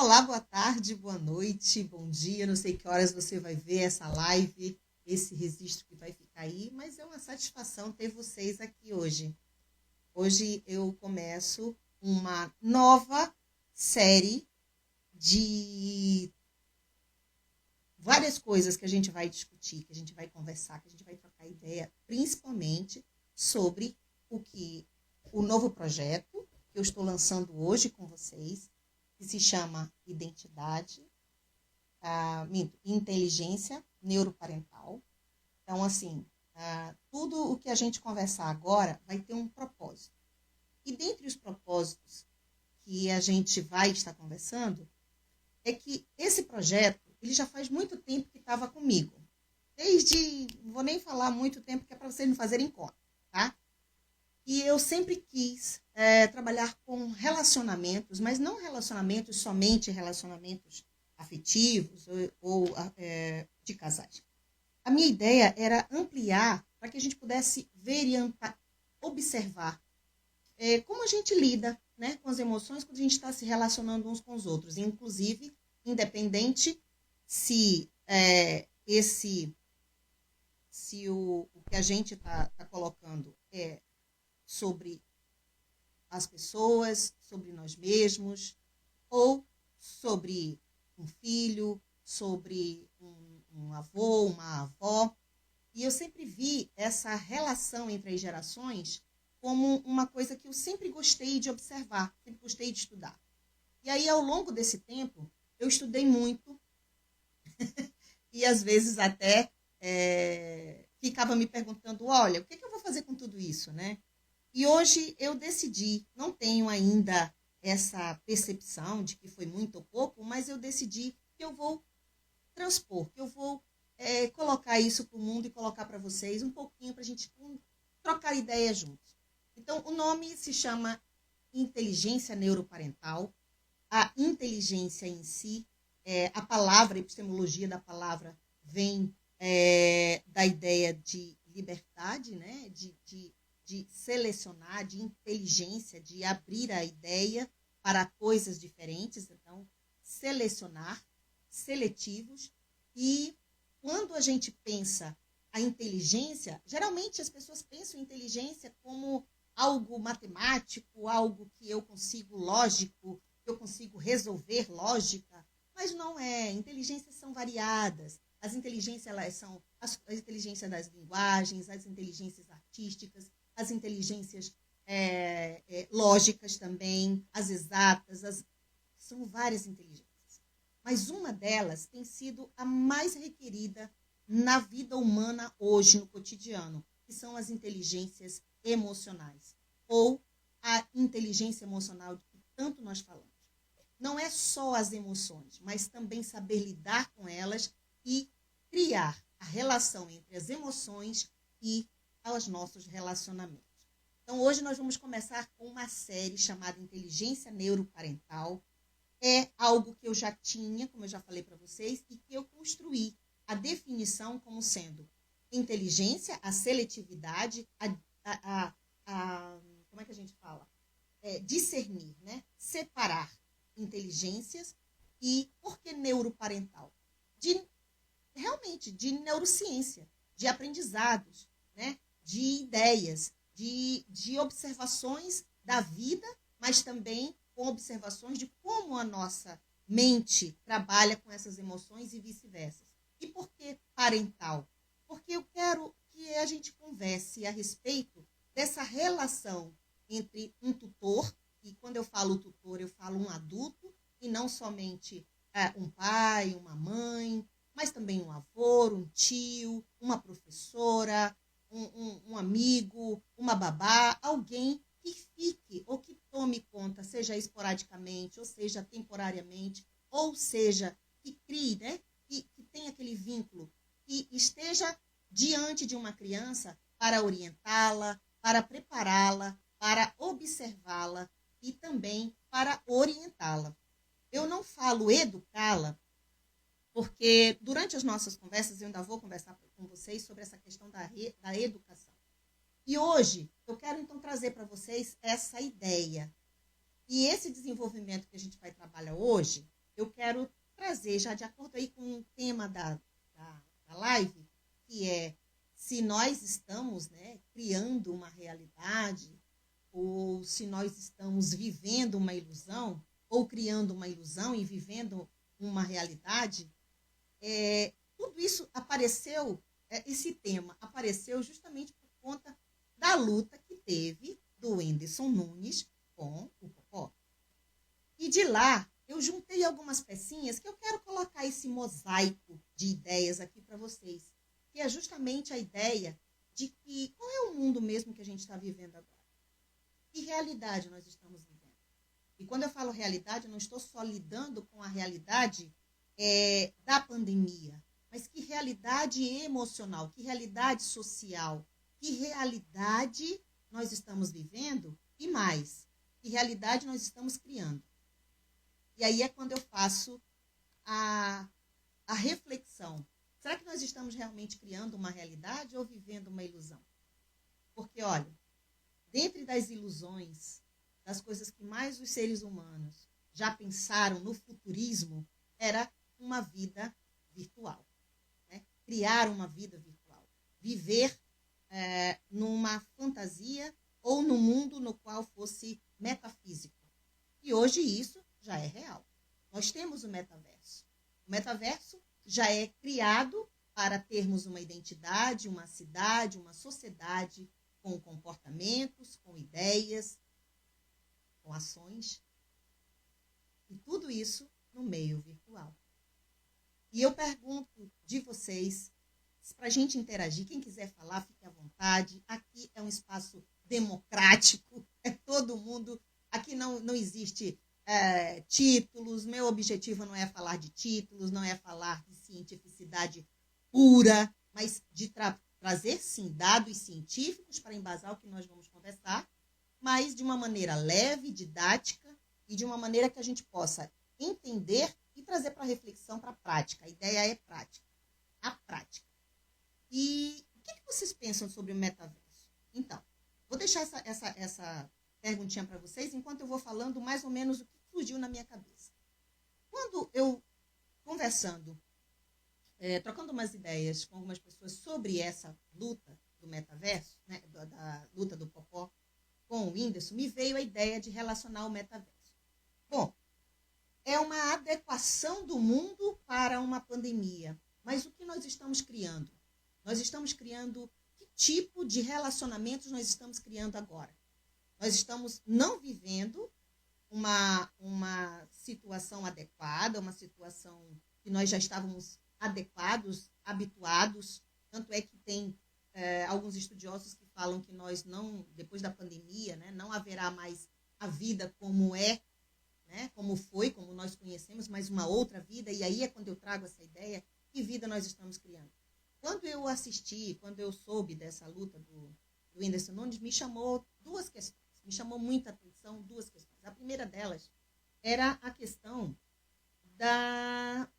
Olá, boa tarde, boa noite, bom dia. Não sei que horas você vai ver essa live, esse registro que vai ficar aí, mas é uma satisfação ter vocês aqui hoje. Hoje eu começo uma nova série de várias coisas que a gente vai discutir, que a gente vai conversar, que a gente vai trocar ideia, principalmente sobre o novo projeto que eu estou lançando hoje com vocês, que se chama Identidade, Inteligência Neuroparental. Então, assim, tudo o que a gente conversar agora vai ter um propósito. E dentre os propósitos que a gente vai estar conversando, é que esse projeto, ele já faz muito tempo que estava comigo. Não vou nem falar muito tempo, que é para vocês não fazerem conta, tá? E eu sempre quis trabalhar com relacionamentos, mas não relacionamentos, somente relacionamentos afetivos ou de casais. A minha ideia era ampliar para que a gente pudesse ver e observar como a gente lida, né, com as emoções quando a gente está se relacionando uns com os outros. Inclusive, independente se o que a gente está colocando é sobre as pessoas, sobre nós mesmos, ou sobre um filho, sobre um avô, uma avó. E eu sempre vi essa relação entre as gerações como uma coisa que eu sempre gostei de observar, sempre gostei de estudar. E aí, ao longo desse tempo, eu estudei muito e, às vezes, até ficava me perguntando, olha, o que eu vou fazer com tudo isso, né? E hoje eu decidi, não tenho ainda essa percepção de que foi muito ou pouco, mas eu decidi que eu vou transpor, que eu vou colocar isso para o mundo e colocar para vocês um pouquinho para a gente trocar ideias juntos. Então, o nome se chama Inteligência Neuroparental. A inteligência em si, a palavra, a epistemologia da palavra vem da ideia de liberdade, né? De selecionar, de inteligência, de abrir a ideia para coisas diferentes. Então, selecionar, seletivos. E quando a gente pensa a inteligência, geralmente as pessoas pensam em inteligência como algo matemático, algo que eu consigo lógico, que eu consigo resolver lógica, mas não é. Inteligências são variadas. As inteligências, elas são as inteligências das linguagens, as inteligências artísticas, as inteligências lógicas também, as exatas, são várias inteligências. Mas uma delas tem sido a mais requerida na vida humana hoje, no cotidiano, que são as inteligências emocionais, ou a inteligência emocional de que tanto nós falamos. Não é só as emoções, mas também saber lidar com elas e criar a relação entre as emoções e os nossos relacionamentos. Então, hoje nós vamos começar com uma série chamada Inteligência Neuroparental. É algo que eu já tinha, como eu já falei para vocês, e que eu construí a definição como sendo inteligência, a seletividade, como é que a gente fala? Discernir, né? Separar inteligências. E por que neuroparental? Realmente, de neurociência, de aprendizados, né? De ideias, de observações da vida, mas também com observações de como a nossa mente trabalha com essas emoções e vice-versa. E por que parental? Porque eu quero que a gente converse a respeito dessa relação entre um tutor, e quando eu falo tutor, eu falo um adulto, e não somente um pai, uma mãe, mas também um avô, um tio, uma professora, um amigo, uma babá, alguém que fique ou que tome conta, seja esporadicamente, ou seja temporariamente, ou seja que crie, né? Que tenha aquele vínculo, que esteja diante de uma criança para orientá-la, para prepará-la, para observá-la e também para orientá-la. Eu não falo educá-la, porque durante as nossas conversas eu ainda vou conversar com vocês sobre essa questão da educação. E hoje eu quero então trazer para vocês essa ideia. E esse desenvolvimento que a gente vai trabalhar hoje, eu quero trazer, já de acordo aí com o tema da live, que é se nós estamos, né, criando uma realidade, ou se nós estamos vivendo uma ilusão, ou criando uma ilusão e vivendo uma realidade. Tudo isso apareceu, esse tema apareceu justamente por conta da luta que teve do Whindersson Nunes com o Popó. E de lá, eu juntei algumas pecinhas que eu quero colocar esse mosaico de ideias aqui para vocês, que é justamente a ideia de que qual é o mundo mesmo que a gente está vivendo agora? Que realidade nós estamos vivendo? E quando eu falo realidade, eu não estou só lidando com a realidade da pandemia, mas que realidade emocional, que realidade social, que realidade nós estamos vivendo e mais, que realidade nós estamos criando. E aí é quando eu faço a reflexão. Será que nós estamos realmente criando uma realidade ou vivendo uma ilusão? Porque, olha, dentre das ilusões, das coisas que mais os seres humanos já pensaram no futurismo, era uma vida virtual. Né? Criar uma vida virtual. Viver numa fantasia ou num mundo no qual fosse metafísico. E hoje isso já é real. Nós temos o metaverso. O metaverso já é criado para termos uma identidade, uma cidade, uma sociedade com comportamentos, com ideias, com ações. E tudo isso no meio virtual. E eu pergunto de vocês, para a gente interagir, quem quiser falar, fique à vontade. Aqui é um espaço democrático, é todo mundo. Aqui não existe títulos, meu objetivo não é falar de títulos, não é falar de cientificidade pura, mas de trazer, sim, dados científicos para embasar o que nós vamos conversar, mas de uma maneira leve, didática e de uma maneira que a gente possa entender e trazer para a reflexão, para a prática. A ideia é prática, a prática. E o que vocês pensam sobre o metaverso? Então, vou deixar essa perguntinha para vocês, enquanto eu vou falando mais ou menos o que surgiu na minha cabeça. Quando eu, conversando, trocando umas ideias com algumas pessoas sobre essa luta do metaverso, né, da luta do Popó com o Whindersson, me veio a ideia de relacionar o metaverso. Bom, é uma adequação do mundo para uma pandemia. Mas o que nós estamos criando? Nós estamos criando que tipo de relacionamentos nós estamos criando agora? Nós estamos não vivendo uma situação adequada, uma situação que nós já estávamos adequados, habituados. Tanto é que tem alguns estudiosos que falam que nós não, depois da pandemia, né, não haverá mais a vida como é, né, como foi, como nós conhecemos, mas uma outra vida. E aí é quando eu trago essa ideia, que vida nós estamos criando. Quando eu assisti, quando eu soube dessa luta do Whindersson Nunes, me chamou duas questões. Me chamou muita atenção duas questões. A primeira delas era a questão da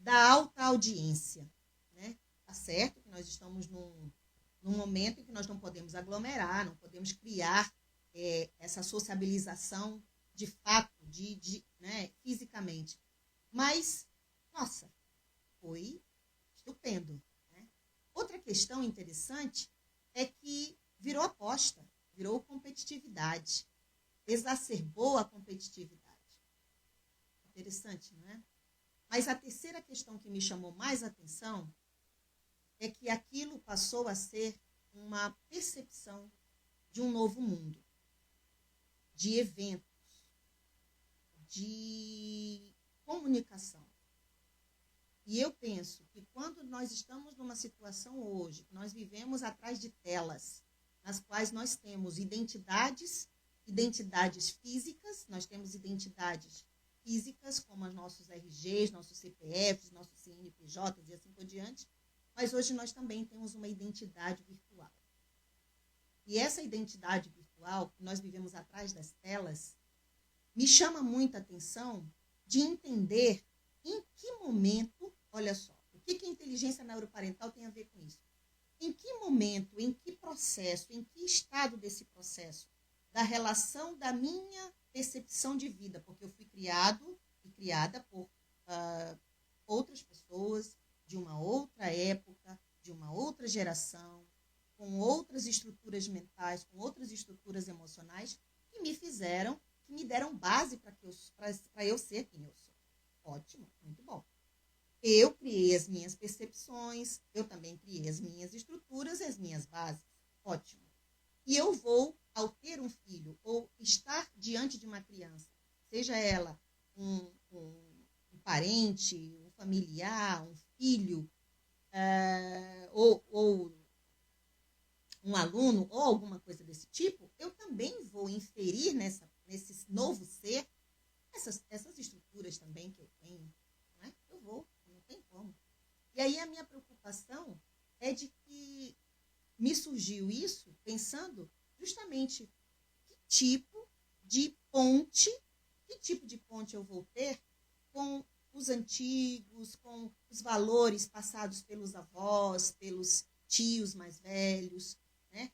alta audiência. Né? Tá certo que nós estamos num momento em que nós não podemos aglomerar, não podemos criar essa sociabilização de fato, né, fisicamente. Mas, nossa, foi estupendo. Né? Outra questão interessante é que virou aposta, virou competitividade, exacerbou a competitividade. Interessante, não é? Mas a terceira questão que me chamou mais atenção é que aquilo passou a ser uma percepção de um novo mundo, de eventos, de comunicação. E eu penso que quando nós estamos numa situação hoje, nós vivemos atrás de telas, nas quais nós temos identidades físicas, nós temos identidades físicas, como os nossos RGs, nossos CPFs, nossos CNPJs e assim por diante, mas hoje nós também temos uma identidade virtual. E essa identidade virtual, que nós vivemos atrás das telas, me chama muita atenção de entender em que momento, olha só, o que a inteligência neuroparental tem a ver com isso? Em que momento, em que processo, em que estado desse processo, da relação da minha percepção de vida, porque eu fui criado e criada por outras pessoas de uma outra época, de uma outra geração, com outras estruturas mentais, com outras estruturas emocionais, que me fizeram, que me deram base para eu ser quem eu sou. Ótimo, muito bom. Eu criei as minhas percepções, eu também criei as minhas estruturas e as minhas bases. Ótimo. E eu vou, ao ter um filho, ou estar diante de uma criança, seja ela um parente, um familiar, um filho, ou um aluno, ou alguma coisa desse tipo, eu também vou inferir nesse novo ser essas estruturas também que eu tenho. Não é? Eu vou, não tem como. E aí a minha preocupação é de que me surgiu isso pensando justamente que tipo de ponte eu vou ter com os antigos, com os valores passados pelos avós, pelos tios mais velhos, né?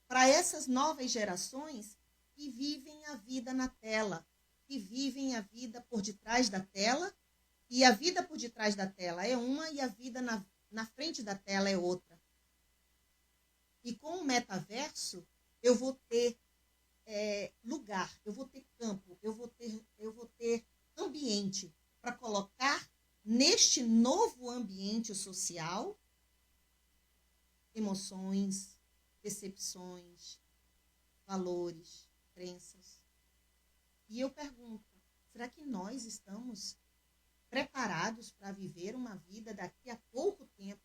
Para essas novas gerações que vivem a vida na tela, que vivem a vida por detrás da tela, e a vida por detrás da tela é uma e a vida na frente da tela é outra. E com o metaverso, eu vou ter lugar, eu vou ter campo, eu vou ter ambiente para colocar neste novo ambiente social emoções, percepções, valores, crenças. E eu pergunto, será que nós estamos preparados para viver uma vida daqui a pouco tempo?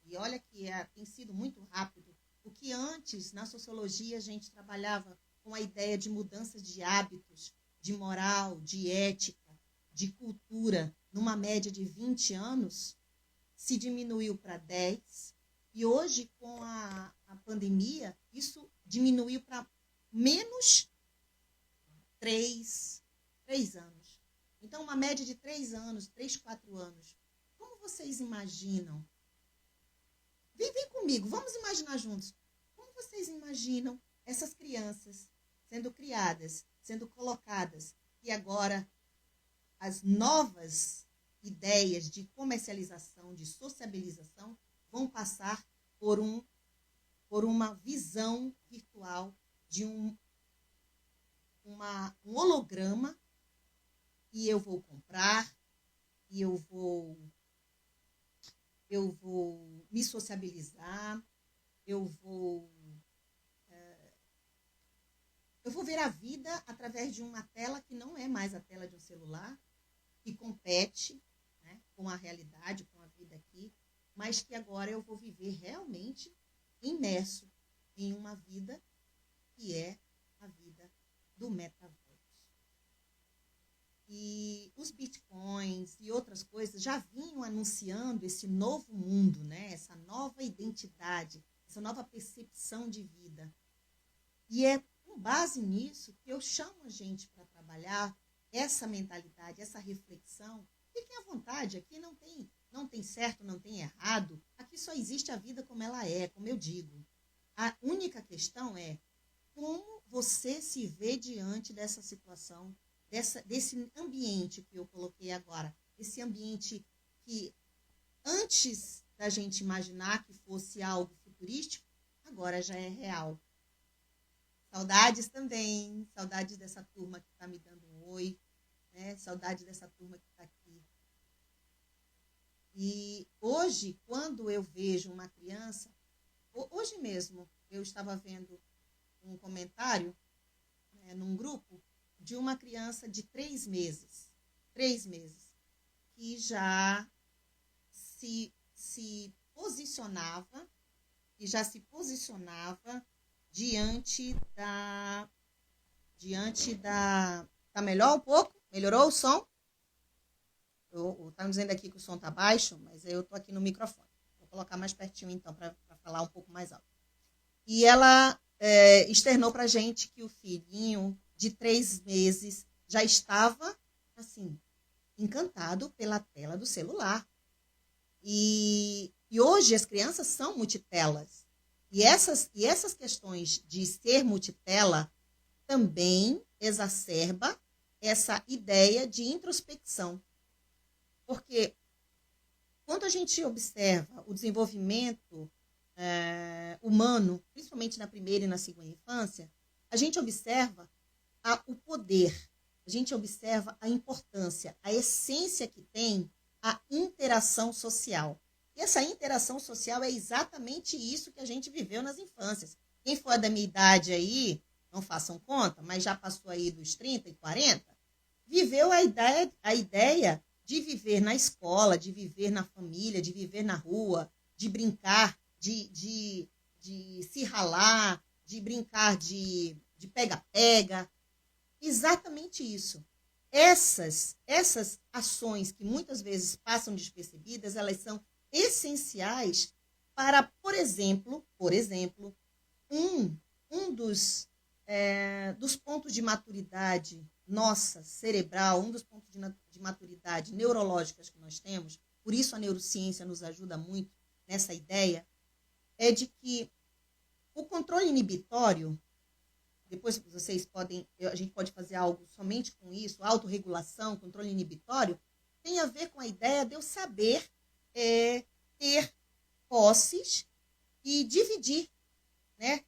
E olha que tem sido muito rápido. O que antes, na sociologia, a gente trabalhava com a ideia de mudanças de hábitos, de moral, de ética, de cultura, numa média de 20 anos, se diminuiu para 10. E hoje, com a pandemia, isso diminuiu para menos 3 anos. Então, uma média de 3 anos, 3, 4 anos. Como vocês imaginam? Vem comigo, vamos imaginar juntos. Como vocês imaginam essas crianças sendo criadas, sendo colocadas, e agora as novas ideias de comercialização, de sociabilização, vão passar por uma visão virtual de um holograma, e eu vou comprar, e eu vou me sociabilizar, eu vou ver a vida através de uma tela que não é mais a tela de um celular, que compete, né, com a realidade, com a vida aqui, mas que agora eu vou viver realmente imerso em uma vida que é a vida do metaverso. E os bitcoins e outras coisas já vinham anunciando esse novo mundo, né? Essa nova identidade, essa nova percepção de vida. E é com base nisso que eu chamo a gente para trabalhar essa mentalidade, essa reflexão. Fiquem à vontade, aqui não tem certo, não tem errado. Aqui só existe a vida como ela é, como eu digo. A única questão é como você se vê diante dessa situação, desse ambiente que eu coloquei agora, esse ambiente que antes da gente imaginar que fosse algo futurístico, agora já é real. Saudades também, saudades dessa turma que está me dando um oi, né? Saudade dessa turma que está aqui. E hoje, quando eu vejo uma criança, hoje mesmo eu estava vendo um comentário, né, num grupo, de uma criança de 3 meses, que já se posicionava diante da... Tá melhor um pouco? Melhorou o som? Tá me dizendo aqui que o som tá baixo, mas eu tô aqui no microfone. Vou colocar mais pertinho então para falar um pouco mais alto. E ela externou pra gente que o filhinho de 3 meses já estava, assim, encantado pela tela do celular. E hoje as crianças são multitelas. E essas questões de ser multitela também exacerba essa ideia de introspecção. Porque quando a gente observa o desenvolvimento humano, principalmente na primeira e na segunda infância, a gente observa o poder, a gente observa a importância, a essência que tem a interação social. E essa interação social é exatamente isso que a gente viveu nas infâncias. Quem for da minha idade aí, não façam conta, mas já passou aí dos 30 e 40, viveu a ideia de viver na escola, de viver na família, de viver na rua, de brincar, de se ralar, de brincar de pega-pega. Exatamente isso. Essas ações que muitas vezes passam despercebidas, elas são essenciais para, por exemplo, um dos pontos de maturidade nossa, cerebral, um dos pontos de maturidade neurológicas que nós temos, por isso a neurociência nos ajuda muito nessa ideia, é de que o controle inibitório, depois vocês podem, a gente pode fazer algo somente com isso, autorregulação, controle inibitório, tem a ver com a ideia de eu saber ter posses e dividir, né?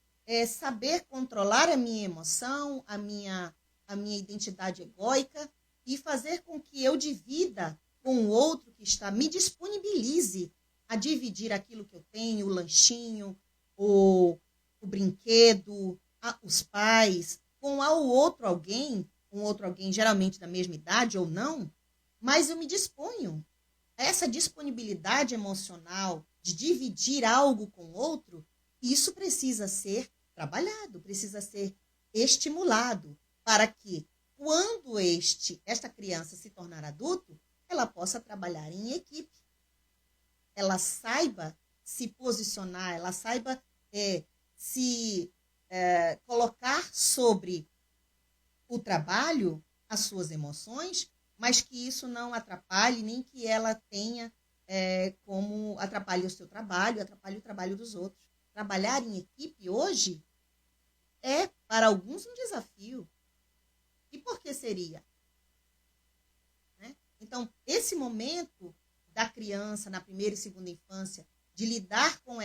Saber controlar a minha emoção, a minha identidade egóica e fazer com que eu divida com o outro que está, me disponibilize a dividir aquilo que eu tenho, o lanchinho, o brinquedo, os pais, com um outro alguém geralmente da mesma idade ou não, mas eu me disponho. Essa disponibilidade emocional de dividir algo com o outro, isso precisa ser trabalhado, precisa ser estimulado para que, quando esta criança se tornar adulto, ela possa trabalhar em equipe. Ela saiba se posicionar, ela saiba se colocar sobre o trabalho as suas emoções, mas que isso não atrapalhe, nem que ela tenha como atrapalhe o seu trabalho, atrapalhe o trabalho dos outros. Trabalhar em equipe hoje é, para alguns, um desafio. E por que seria? Né? Então, esse momento da criança, na primeira e segunda infância, de lidar com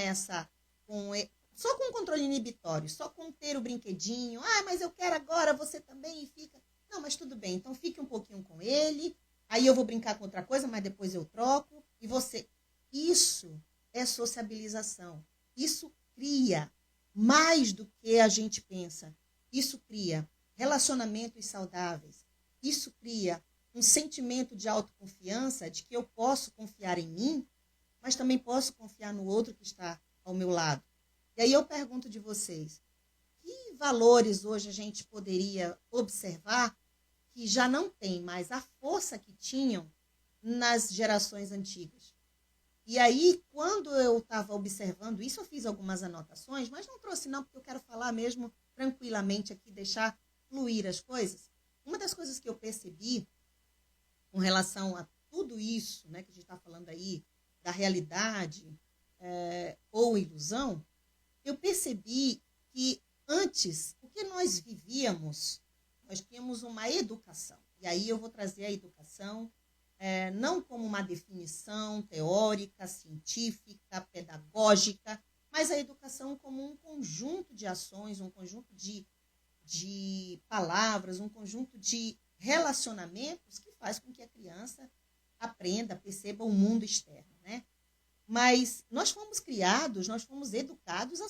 só com o controle inibitório, só com ter o brinquedinho, mas eu quero agora, você também, e fica. Não, mas tudo bem, então fique um pouquinho com ele, aí eu vou brincar com outra coisa, mas depois eu troco, e você. Isso é sociabilização. Isso cria mais do que a gente pensa. Isso cria relacionamentos saudáveis. Isso cria um sentimento de autoconfiança, de que eu posso confiar em mim, mas também posso confiar no outro que está ao meu lado. E aí eu pergunto de vocês, que valores hoje a gente poderia observar que já não tem mais a força que tinham nas gerações antigas? E aí, quando eu estava observando isso, eu fiz algumas anotações, mas não trouxe não, porque eu quero falar mesmo tranquilamente aqui, deixar fluir as coisas. Uma das coisas que eu percebi com relação a tudo isso, né, que a gente está falando aí, da realidade ou ilusão, eu percebi que antes, o que nós vivíamos, nós tínhamos uma educação. E aí eu vou trazer a educação não como uma definição teórica, científica, pedagógica, mas a educação como um conjunto de ações, um conjunto de palavras, um conjunto de relacionamentos que faz com que a criança aprenda, perceba o mundo externo, né? Mas nós fomos criados, nós fomos educados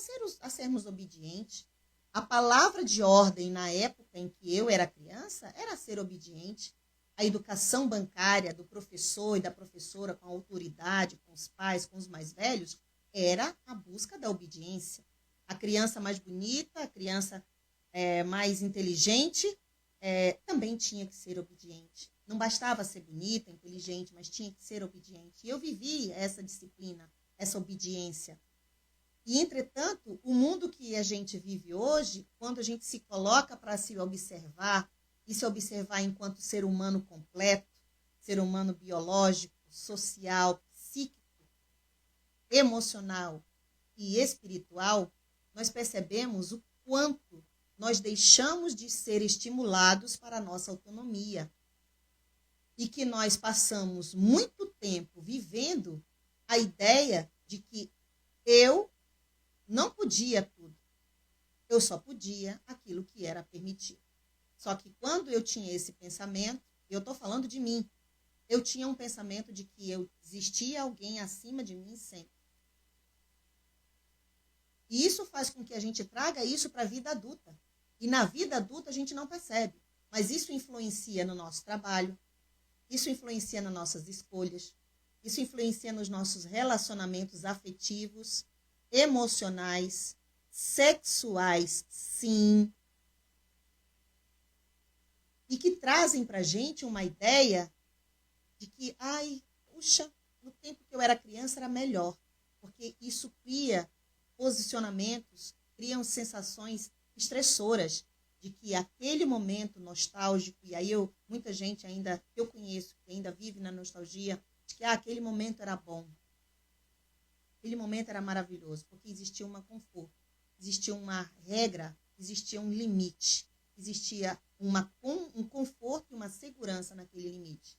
a sermos obedientes. A palavra de ordem na época em que eu era criança era ser obediente. A educação bancária do professor e da professora com a autoridade, com os pais, com os mais velhos, era a busca da obediência. A criança mais bonita, a criança mais inteligente, também tinha que ser obediente. Não bastava ser bonita, inteligente, mas tinha que ser obediente. E eu vivi essa disciplina, essa obediência. E, entretanto, o mundo que a gente vive hoje, quando a gente se coloca para se observar, e se observar enquanto ser humano completo, ser humano biológico, social, psíquico, emocional e espiritual, nós percebemos o quanto nós deixamos de ser estimulados para a nossa autonomia. e que nós passamos muito tempo vivendo a ideia de que eu não podia tudo. Eu só podia aquilo que era permitido. Só que quando eu tinha esse pensamento, eu estou falando de mim, eu tinha um pensamento de que existia alguém acima de mim sempre. E isso faz com que a gente traga isso para a vida adulta. E na vida adulta a gente não percebe. Mas isso influencia no nosso trabalho, isso influencia nas nossas escolhas, isso influencia nos nossos relacionamentos afetivos, emocionais, sexuais, sim. E que trazem para a gente uma ideia de que, puxa, no tempo que eu era criança era melhor. Porque isso cria posicionamentos, criam sensações estressoras de que aquele momento nostálgico, e aí muita gente ainda, que eu conheço, que ainda vive na nostalgia, de que aquele momento era bom. Aquele momento era maravilhoso, porque existia um conforto, existia uma regra, existia um limite, existia um conforto e uma segurança naquele limite.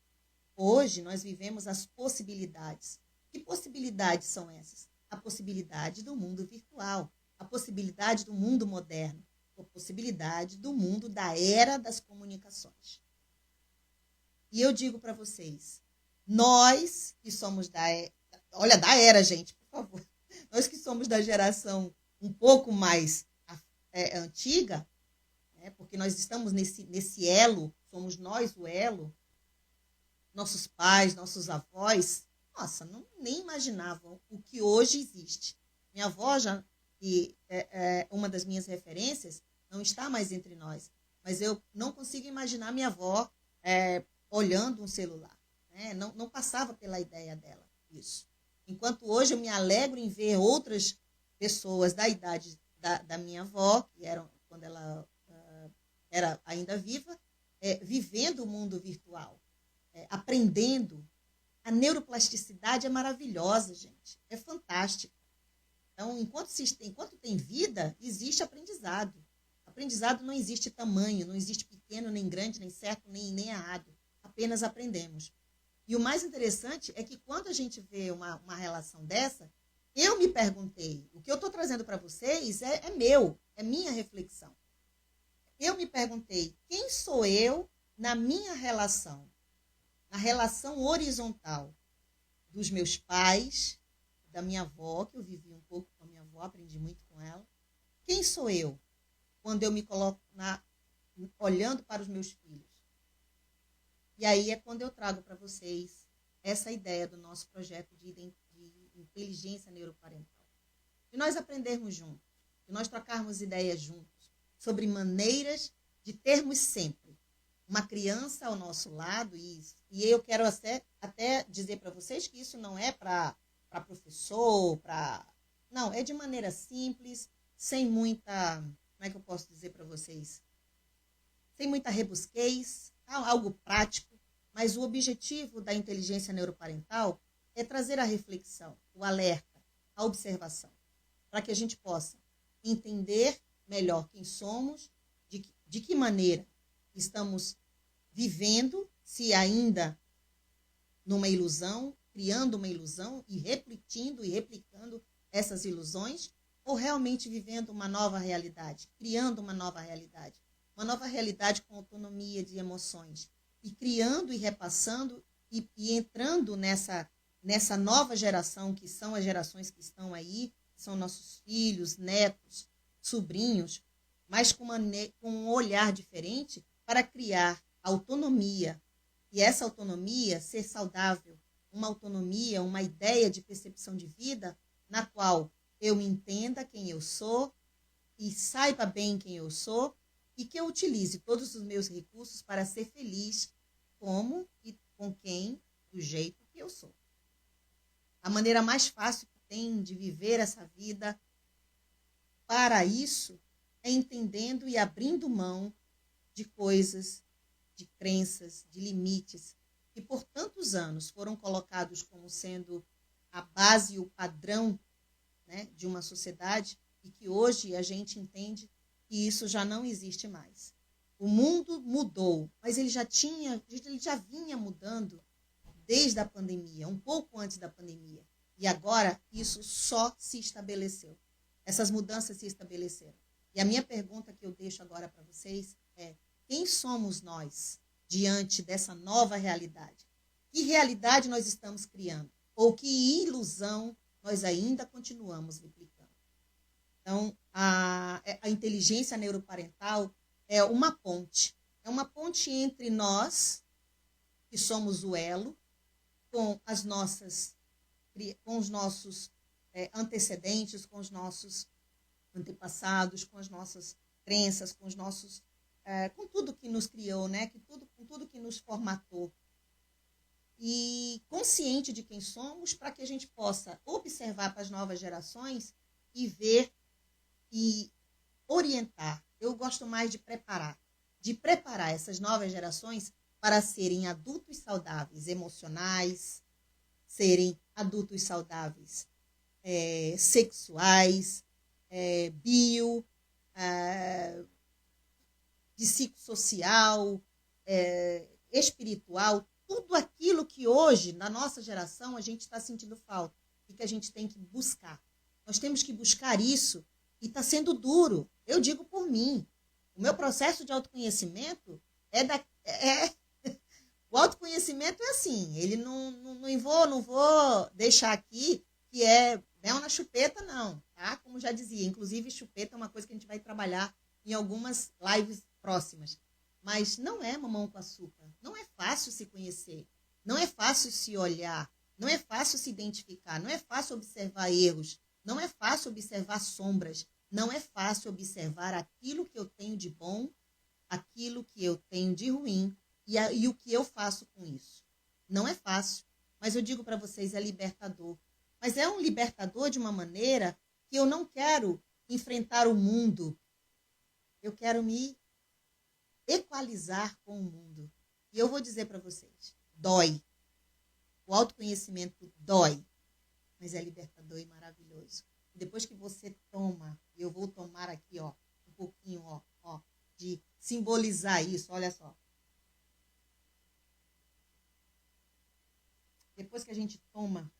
Hoje nós vivemos as possibilidades. Que possibilidades são essas? A possibilidade do mundo virtual, a possibilidade do mundo moderno, a possibilidade do mundo da era das comunicações. E eu digo para vocês, nós que somos da era, gente, por favor, nós que somos da geração um pouco mais antiga, né, porque nós estamos nesse elo, somos nós o elo, nossos pais, nossos avós, nossa, nem imaginavam o que hoje existe. Minha avó, que é uma das minhas referências, não está mais entre nós. Mas eu não consigo imaginar minha avó olhando um celular. Né? Não passava pela ideia dela isso. Enquanto hoje eu me alegro em ver outras pessoas da idade da minha avó, que eram quando ela era ainda viva, vivendo o mundo virtual, aprendendo. A neuroplasticidade é maravilhosa, gente. É fantástica. Então, enquanto tem vida, existe aprendizado. Aprendizado não existe tamanho, não existe pequeno, nem grande, nem certo, nem errado. Apenas aprendemos. E o mais interessante é que quando a gente vê uma relação dessa, eu me perguntei, o que eu estou trazendo para vocês é meu, é minha reflexão. Eu me perguntei, quem sou eu na minha relação? Na relação horizontal dos meus pais, da minha avó, que eu vivi um pouco com a minha avó, aprendi muito com ela. Quem sou eu quando eu me coloco olhando para os meus filhos? E aí é quando eu trago para vocês essa ideia do nosso projeto de inteligência neuroparental. De nós aprendermos juntos, de nós trocarmos ideias juntos sobre maneiras de termos sempre uma criança ao nosso lado, e eu quero até dizer para vocês que isso não é para professor, não, é de maneira simples, sem muita, como é que eu posso dizer para vocês? Sem muita rebusquez, algo prático, mas o objetivo da inteligência neuroparental é trazer a reflexão, o alerta, a observação, para que a gente possa entender melhor quem somos, de que maneira estamos vivendo, se ainda numa ilusão, criando uma ilusão e repetindo e replicando essas ilusões, ou realmente vivendo uma nova realidade, criando uma nova realidade com autonomia de emoções, e criando e repassando e entrando nessa nova geração, que são as gerações que estão aí, que são nossos filhos, netos, sobrinhos, mas com um olhar diferente para criar autonomia, e essa autonomia ser saudável, uma autonomia, uma ideia de percepção de vida na qual eu entenda quem eu sou e saiba bem quem eu sou e que eu utilize todos os meus recursos para ser feliz como e com quem, do jeito que eu sou. A maneira mais fácil que tem de viver essa vida para isso é entendendo e abrindo mão de coisas, de crenças, de limites, que por tantos anos foram colocados como sendo a base e o padrão, né, de uma sociedade, e que hoje a gente entende que isso já não existe mais. O mundo mudou, mas ele já vinha mudando desde a pandemia, um pouco antes da pandemia. E agora isso só se estabeleceu. Essas mudanças se estabeleceram. E a minha pergunta que eu deixo agora para vocês é: quem somos nós diante dessa nova realidade? Que realidade nós estamos criando? Ou que ilusão nós ainda continuamos replicando? Então, a inteligência neuroparental é uma ponte. É uma ponte entre nós, que somos o elo, com os nossos antecedentes, com os nossos antepassados, com as nossas crenças, com tudo que nos criou, né? Com tudo que nos formatou. E consciente de quem somos, para que a gente possa observar para as novas gerações e ver e orientar. Eu gosto mais de preparar essas novas gerações para serem adultos saudáveis emocionais, serem adultos saudáveis sexuais, bio, psicossocial, espiritual, tudo aquilo que hoje, na nossa geração, a gente está sentindo falta e que a gente tem que buscar. Nós temos que buscar isso e está sendo duro. Eu digo por mim. O meu processo de autoconhecimento o autoconhecimento é assim, ele não vou deixar aqui que é mel na chupeta, não, tá? Como já dizia, inclusive chupeta é uma coisa que a gente vai trabalhar em algumas lives próximas. Mas não é mamão com açúcar, não é fácil se conhecer, não é fácil se olhar, não é fácil se identificar, não é fácil observar erros, não é fácil observar sombras, não é fácil observar aquilo que eu tenho de bom, aquilo que eu tenho de ruim e o que eu faço com isso. Não é fácil, mas eu digo para vocês, é libertador. Mas é um libertador de uma maneira que eu não quero enfrentar o mundo, eu quero me equalizar com o mundo. E eu vou dizer para vocês, dói. O autoconhecimento dói, mas é libertador e maravilhoso. E depois que você toma, eu vou tomar aqui, ó, um pouquinho, ó, de simbolizar isso, olha só. Depois que a gente toma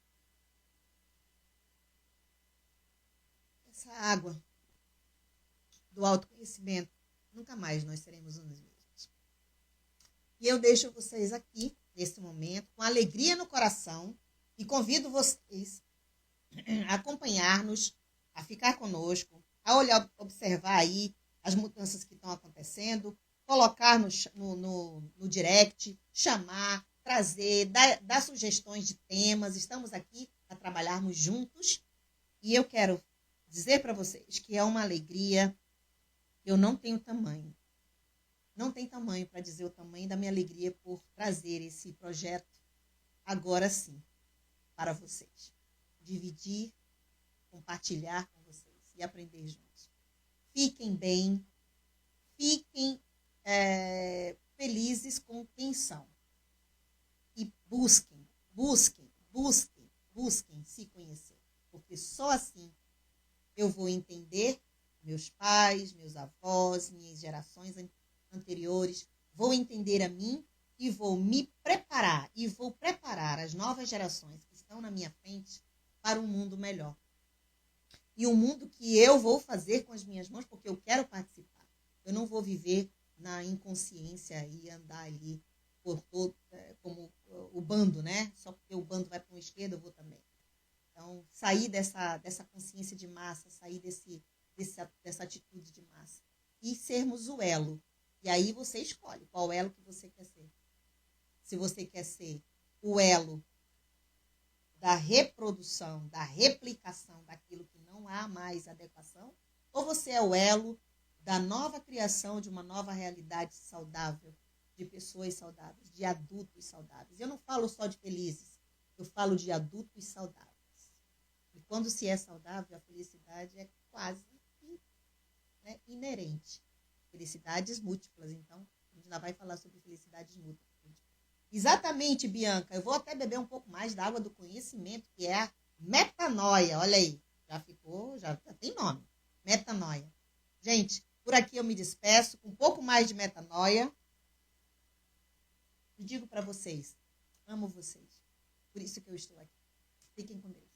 essa água do autoconhecimento, nunca mais nós seremos os mesmos. E eu deixo vocês aqui, nesse momento, com alegria no coração, e convido vocês a acompanhar-nos, a ficar conosco, a olhar, observar aí as mudanças que estão acontecendo, colocar no direct, chamar, trazer, dar sugestões de temas. Estamos aqui para trabalharmos juntos. E eu quero dizer para vocês que é uma alegria. Eu não tenho tamanho. Não tem tamanho para dizer o tamanho da minha alegria por trazer esse projeto agora sim para vocês. Dividir, compartilhar com vocês e aprender juntos. Fiquem bem, fiquem felizes com quem são. E busquem se conhecer. Porque só assim eu vou entender meus pais, meus avós, minhas gerações anteriores, vou entender a mim e vou me preparar e vou preparar as novas gerações que estão na minha frente para um mundo melhor. E um mundo que eu vou fazer com as minhas mãos porque eu quero participar. Eu não vou viver na inconsciência e andar ali por todo, como o bando, né? Só porque o bando vai para uma esquerda, eu vou também. Então, sair dessa consciência de massa, sair dessa atitude de massa. E sermos o elo. E aí você escolhe qual elo que você quer ser. Se você quer ser o elo da reprodução, da replicação daquilo que não há mais adequação, ou você é o elo da nova criação de uma nova realidade saudável, de pessoas saudáveis, de adultos saudáveis. Eu não falo só de felizes, eu falo de adultos saudáveis. E quando se é saudável, a felicidade é quase inerente. Felicidades múltiplas, então, a gente ainda vai falar sobre felicidades múltiplas. Exatamente, Bianca, eu vou até beber um pouco mais da água do conhecimento, que é a metanoia, olha aí, já tem nome, metanoia. Gente, Por aqui eu me despeço com um pouco mais de metanoia. E digo para vocês, amo vocês. Por isso que eu estou aqui. Fiquem com Deus.